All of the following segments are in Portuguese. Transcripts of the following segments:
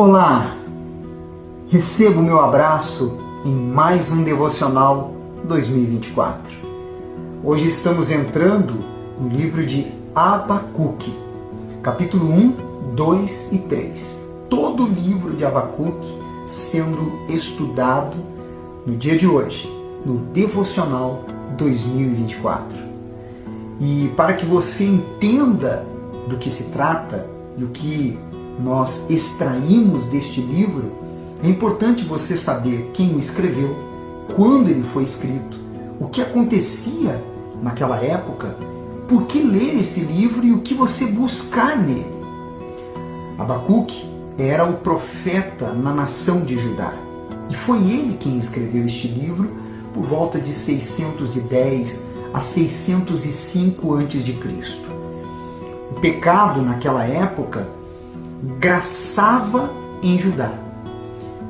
Olá, recebo o meu abraço em mais um Devocional 2024. Hoje estamos entrando no livro de Abacuque, capítulo 1, 2 e 3. Todo o livro de Abacuque sendo estudado no dia de hoje, no Devocional 2024. E para que você entenda do que se trata e o que nós extraímos deste livro, é importante você saber quem o escreveu, quando ele foi escrito, o que acontecia naquela época, por que ler esse livro e o que você buscar nele. Abacuque era o profeta na nação de Judá, e foi ele quem escreveu este livro por volta de 610 a 605 a.C. O pecado naquela época graçava em Judá.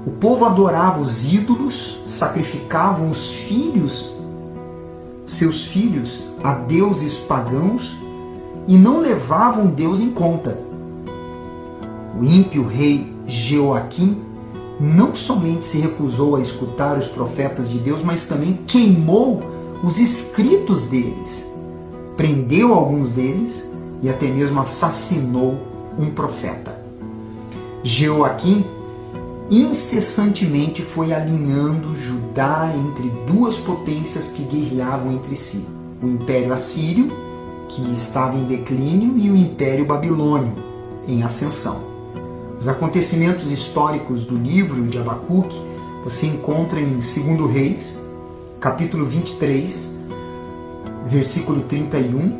O povo adorava os ídolos, sacrificavam seus filhos a deuses pagãos e não levavam Deus em conta. O ímpio rei Jeoaquim não somente se recusou a escutar os profetas de Deus, mas também queimou os escritos deles, prendeu alguns deles e até mesmo assassinou um profeta. Jeoaquim incessantemente foi alinhando Judá entre duas potências que guerreavam entre si: o Império Assírio, que estava em declínio, e o Império Babilônio, em ascensão. Os acontecimentos históricos do livro de Abacuque você encontra em 2 Reis, capítulo 23, versículo 31,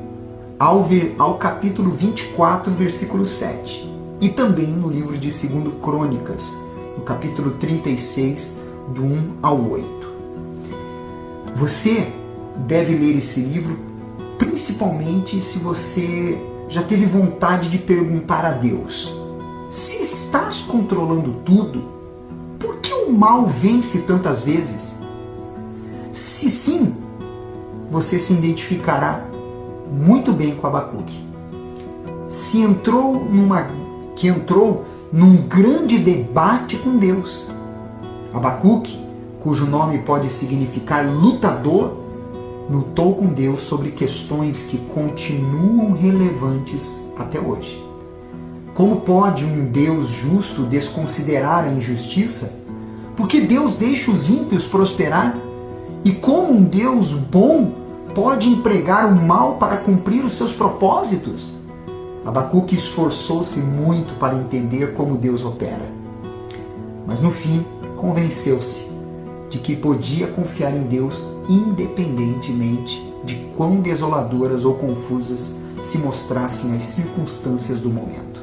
ao capítulo 24, versículo 7. E também no livro de 2 Crônicas, no capítulo 36, do 1 ao 8. Você deve ler esse livro principalmente se você já teve vontade de perguntar a Deus: se estás controlando tudo, por que o mal vence tantas vezes? Se sim, você se identificará muito bem com Abacuque. Que entrou num grande debate com Deus. Abacuque, cujo nome pode significar lutador, lutou com Deus sobre questões que continuam relevantes até hoje. Como pode um Deus justo desconsiderar a injustiça? Por que Deus deixa os ímpios prosperar? E como um Deus bom pode empregar o mal para cumprir os seus propósitos? Abacuque esforçou-se muito para entender como Deus opera. Mas no fim, convenceu-se de que podia confiar em Deus independentemente de quão desoladoras ou confusas se mostrassem as circunstâncias do momento.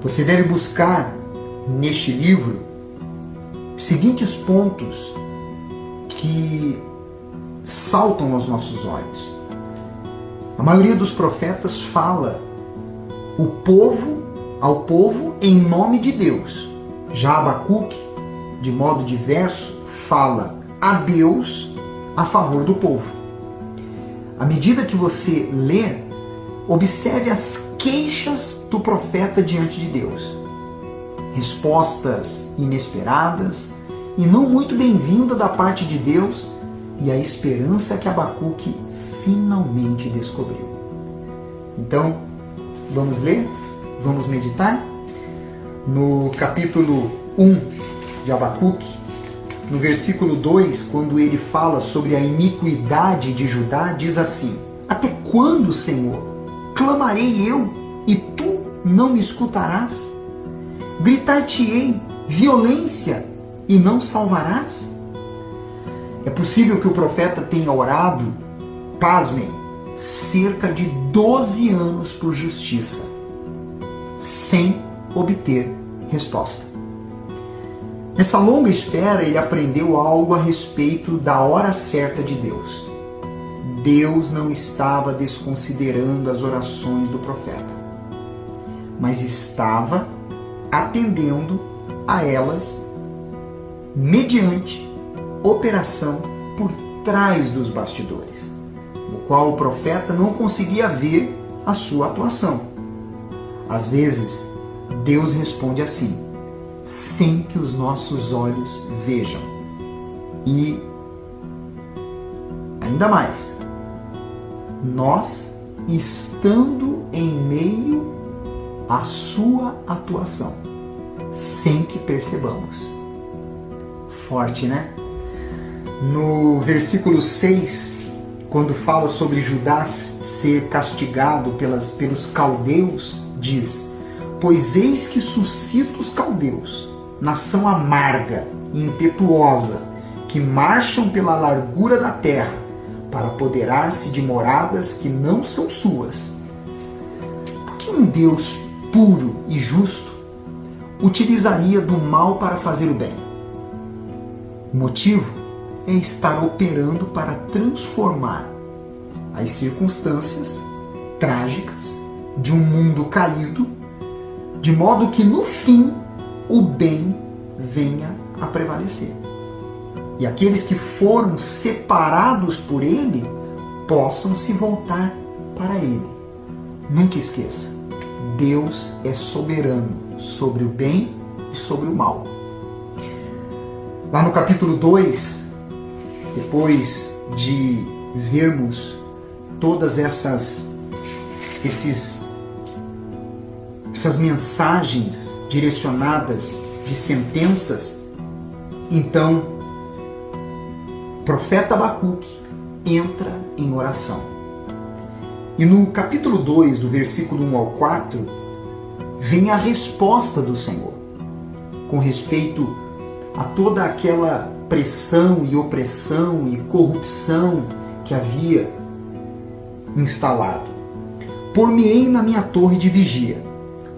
Você deve buscar neste livro os seguintes pontos que saltam aos nossos olhos. A maioria dos profetas fala ao povo em nome de Deus. Já Abacuque, de modo diverso, fala a Deus a favor do povo. À medida que você lê, observe as queixas do profeta diante de Deus. Respostas inesperadas e não muito bem-vinda da parte de Deus, e a esperança que Abacuque finalmente descobriu. Então, vamos ler? Vamos meditar? No capítulo 1 de Abacuque, no versículo 2, quando ele fala sobre a iniquidade de Judá, diz assim: até quando, Senhor, clamarei eu e tu não me escutarás? Gritar-te-ei violência e não salvarás? É possível que o profeta tenha orado, pasmem, cerca de 12 anos por justiça, sem obter resposta. Nessa longa espera, ele aprendeu algo a respeito da hora certa de Deus. Deus não estava desconsiderando as orações do profeta, mas estava atendendo a elas mediante operação por trás dos bastidores, no qual o profeta não conseguia ver a sua atuação. Às vezes, Deus responde assim: sem que os nossos olhos vejam. E ainda mais, nós estando em meio à sua atuação, sem que percebamos. Forte, né? No versículo 6, quando fala sobre Judá ser castigado pelos caldeus, diz: pois eis que suscita os caldeus, nação amarga e impetuosa, que marcham pela largura da terra, para apoderar-se de moradas que não são suas. Por que um Deus puro e justo utilizaria do mal para fazer o bem? O motivo é estar operando para transformar as circunstâncias trágicas de um mundo caído, de modo que no fim o bem venha a prevalecer. E aqueles que foram separados por Ele possam se voltar para Ele. Nunca esqueça, Deus é soberano sobre o bem e sobre o mal. Lá no capítulo 2, depois de vermos todas essas mensagens direcionadas de sentenças, então o profeta Abacuque entra em oração. E no capítulo 2, do versículo 1 ao 4, vem a resposta do Senhor com respeito a toda aquela pressão e opressão e corrupção que havia instalado. Por-me-ei na minha torre de vigia,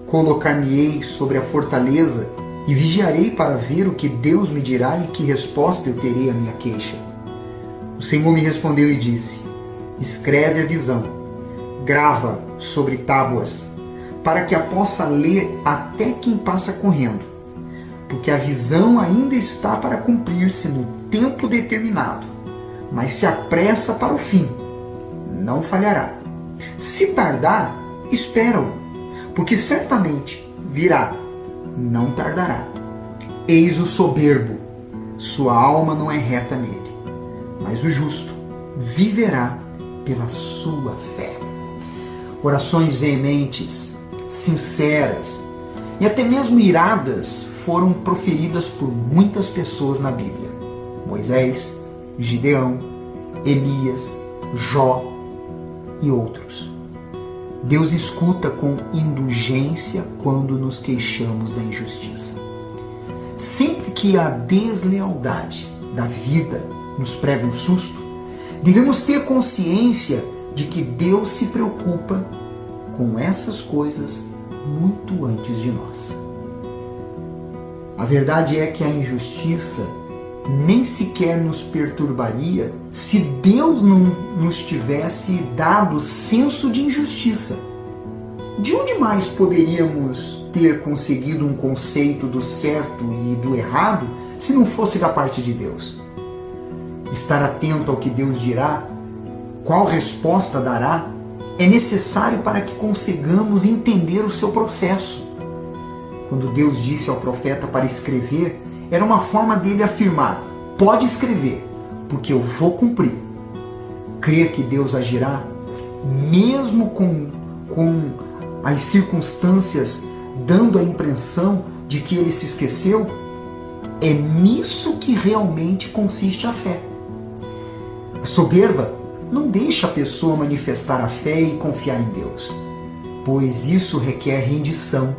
colocar-me-ei sobre a fortaleza e vigiarei para ver o que Deus me dirá e que resposta eu terei à minha queixa. O Senhor me respondeu e disse: escreve a visão, grava sobre tábuas, para que a possa ler até quem passa correndo, porque a visão ainda está para cumprir-se no tempo determinado, mas se apressa para o fim, não falhará. Se tardar, espera-o, porque certamente virá, não tardará. Eis o soberbo, sua alma não é reta nele, mas o justo viverá pela sua fé. Orações veementes, sinceras e até mesmo iradas foram proferidas por muitas pessoas na Bíblia. Moisés, Gideão, Elias, Jó e outros. Deus escuta com indulgência quando nos queixamos da injustiça. Sempre que a deslealdade da vida nos prega um susto, devemos ter consciência de que Deus se preocupa com essas coisas muito antes de nós. A verdade é que a injustiça nem sequer nos perturbaria se Deus não nos tivesse dado senso de injustiça. De onde mais poderíamos ter conseguido um conceito do certo e do errado se não fosse da parte de Deus? Estar atento ao que Deus dirá, qual resposta dará, é necessário para que consigamos entender o seu processo. Quando Deus disse ao profeta para escrever, era uma forma dele afirmar: pode escrever, porque eu vou cumprir. Crer que Deus agirá, mesmo com as circunstâncias dando a impressão de que ele se esqueceu, é nisso que realmente consiste a fé. A soberba não deixa a pessoa manifestar a fé e confiar em Deus, pois isso requer rendição.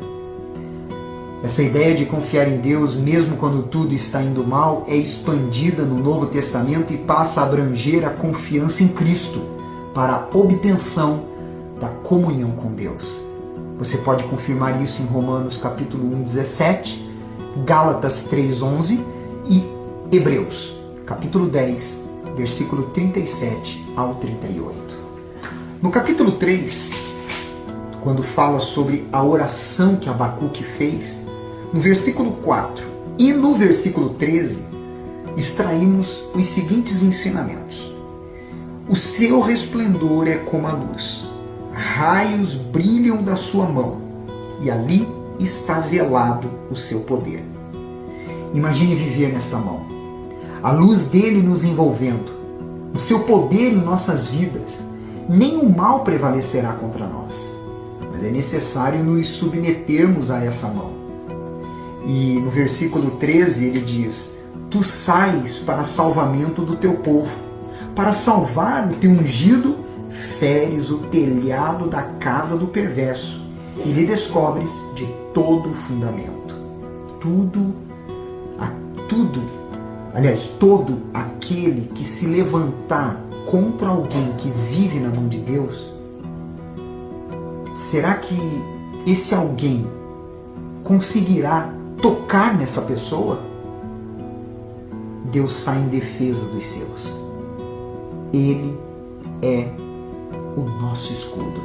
Essa ideia de confiar em Deus mesmo quando tudo está indo mal é expandida no Novo Testamento e passa a abranger a confiança em Cristo para a obtenção da comunhão com Deus. Você pode confirmar isso em Romanos capítulo 1, 17, Gálatas 3:11 e Hebreus capítulo 10, versículo 37 ao 38. No capítulo 3, quando fala sobre a oração que Abacuque fez, no versículo 4 e no versículo 13, extraímos os seguintes ensinamentos. O seu resplendor é como a luz, raios brilham da sua mão, e ali está velado o seu poder. Imagine viver nesta mão, a luz dele nos envolvendo, o seu poder em nossas vidas. Nenhum mal prevalecerá contra nós, mas é necessário nos submetermos a essa mão. E no versículo 13 ele diz: tu sais para salvamento do teu povo, para salvar o teu ungido, feres o telhado da casa do perverso e lhe descobres de todo o fundamento. Todo aquele que se levantar contra alguém que vive na mão de Deus, será que esse alguém conseguirá tocar nessa pessoa? Deus sai em defesa dos seus. Ele é o nosso escudo.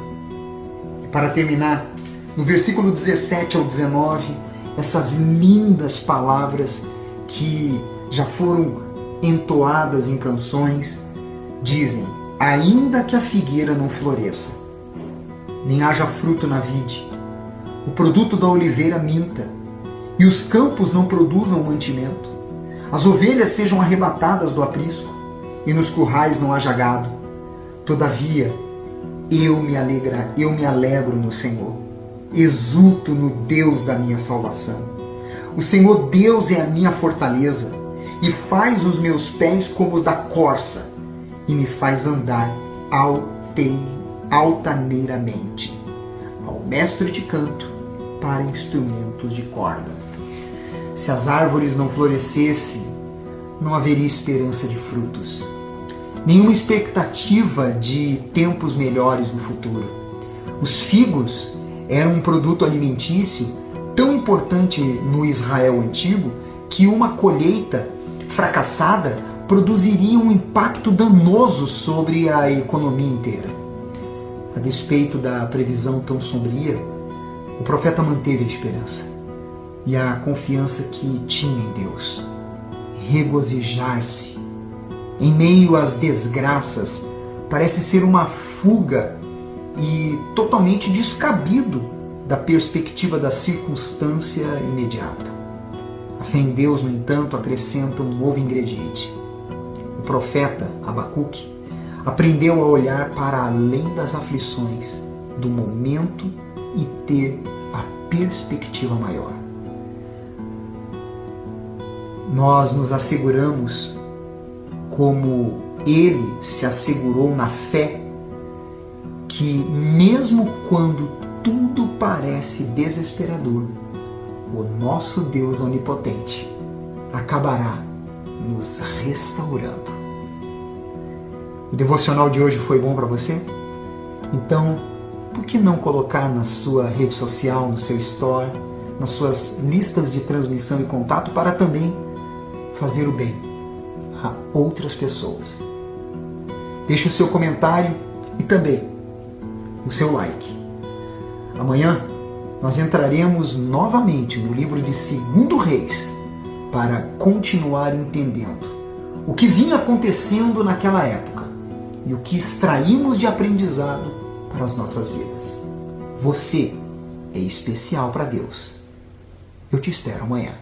E para terminar, no versículo 17 ao 19, essas lindas palavras que já foram entoadas em canções, dizem: ainda que a figueira não floresça, nem haja fruto na vide, o produto da oliveira minta, e os campos não produzam mantimento, as ovelhas sejam arrebatadas do aprisco, e nos currais não haja gado, todavia eu me alegro no Senhor, exulto no Deus da minha salvação. O Senhor Deus é a minha fortaleza, e faz os meus pés como os da corça, e me faz andar altaneiramente. Ao mestre de canto, para instrumentos de corda. Se as árvores não florescessem, não haveria esperança de frutos, nenhuma expectativa de tempos melhores no futuro. Os figos eram um produto alimentício tão importante no Israel antigo que uma colheita fracassada produziria um impacto danoso sobre a economia inteira. A despeito da previsão tão sombria, o profeta manteve a esperança e a confiança que tinha em Deus. Regozijar-se em meio às desgraças parece ser uma fuga e totalmente descabido da perspectiva da circunstância imediata. A fé em Deus, no entanto, acrescenta um novo ingrediente. O profeta Abacuque aprendeu a olhar para além das aflições do momento e ter a perspectiva maior. Nós nos asseguramos, como ele se assegurou na fé, que mesmo quando tudo parece desesperador, o nosso Deus onipotente acabará nos restaurando. O devocional de hoje foi bom para você? Então, por que não colocar na sua rede social, no seu store, nas suas listas de transmissão e contato para também fazer o bem a outras pessoas? Deixe o seu comentário e também o seu like. Amanhã nós entraremos novamente no livro de 2 Reis para continuar entendendo o que vinha acontecendo naquela época e o que extraímos de aprendizado para as nossas vidas. Você é especial para Deus. Eu te espero amanhã.